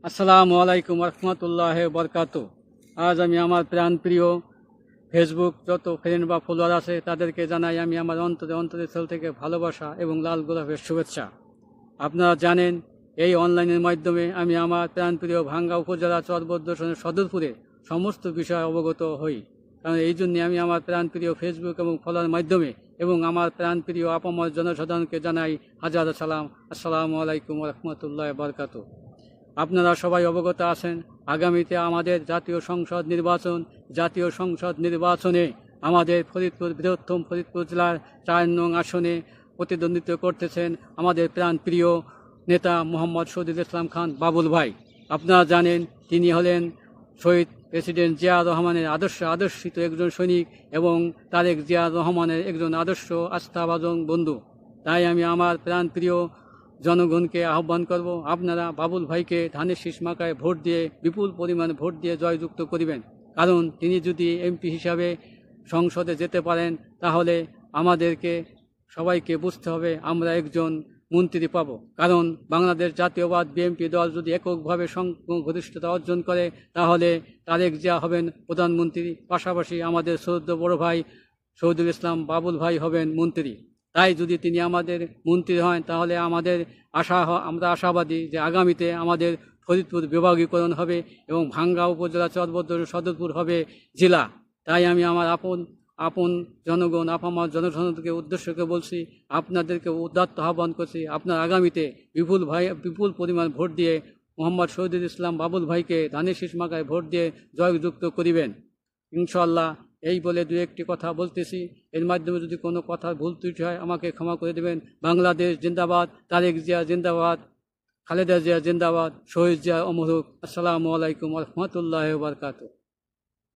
আসসালামু আলাইকুম রহমতুল্লাহ বরকাত। আজ আমি আমার প্রাণপ্রিয় ফেসবুক যত ফ্রেন্ড বা ফলোয়ার আছে তাদেরকে জানাই আমি আমার অন্তরের স্থল থেকে ভালোবাসা এবং লাল গোলাপের শুভেচ্ছা। আপনারা জানেন এই অনলাইনের মাধ্যমে আমি আমার প্রাণপ্রিয় ভাঙ্গা উপজেলা চরবদ্দর্শনের সদরপুরে সমস্ত বিষয় অবগত হই। কারণ এই জন্যে আমি আমার প্রাণপ্রিয় ফেসবুক এবং ফলোয়ার মাধ্যমে এবং আমার প্রাণপ্রিয় আপামর জনসাধারণকে জানাই হাজার সালাম। আসসালামু আলাইকুম রহমতুল্লাহ বরকাত। আপনারা সবাই অবগত আছেন আগামীতে আমাদের জাতীয় সংসদ নির্বাচনে আমাদের বৃহত্তম ফরিদপুর জেলার 4 নং আসনে প্রতিদ্বন্দ্বিতা করতেছেন আমাদের প্রাণপ্রিয় নেতা মোহাম্মদ শহীদুল ইসলাম খান বাবুল ভাই। আপনারা জানেন তিনি হলেন শহীদ প্রেসিডেন্ট জিয়া রহমানের আদর্শিত একজন সৈনিক এবং তারেক জিয়া রহমানের একজন আদর্শ আস্থাভাজন বন্ধু। তাই আমি আমার প্রাণপ্রিয় জনগণকে আহ্বান করব, আপনারা বাবুল ভাইকে ধানের শীষ মার্কায় ভোট দিয়ে বিপুল পরিমাণে ভোট দিয়ে জয়যুক্ত করিবেন। কারণ তিনি যদি এমপি হিসাবে সংসদে যেতে পারেন তাহলে আমাদেরকে সবাইকে বুঝতে হবে আমরা একজন মন্ত্রী পাব। কারণ বাংলাদেশ জাতীয়বাদ বিএনপি দল যদি এককভাবে সংখ্যাগরিষ্ঠতা অর্জন করে তাহলে তারেক জিয়া হবেন প্রধানমন্ত্রী, পাশাপাশি আমাদের শ্রদ্ধেয় বড় ভাই শহীদুল ইসলাম বাবুল ভাই হবেন মন্ত্রী। তাই যদি তিনি আমাদের মন্ত্রী হন তাহলে আমরা আশাবাদী যে আগামীতে আমাদের ফরিদপুর বিভাগীকরণ হবে এবং ভাঙ্গা উপজেলা চরবদ্দর সদরপুর হবে জেলা। তাই আমি আমার আপন জনগণ আপামর জনসাধারণকে উদ্দেশ্যকে বলছি, আপনাদেরকে উদাত্ত আহ্বান করছি, আপনার আগামীতে বিপুল পরিমাণ ভোট দিয়ে মোহাম্মদ শহীদুল ইসলাম বাবুল ভাইকে ধানের শীষ মার্কায় ভোট দিয়ে জয়যুক্ত করিবেন ইনশাল্লাহ। এই বলে দু একটি কথা বলতেছি, এর মাধ্যমে যদি কোনো কথা ভুল ত্রুটি হয় আমাকে ক্ষমা করে দেবেন। বাংলাদেশ জিন্দাবাদ, তারেক জিয়া জিন্দাবাদ, খালেদা জিয়া জিন্দাবাদ, শহীদ জিয়া অমর হোক। আসসালামু আলাইকুম রহমতুল্লাহ বরকাত।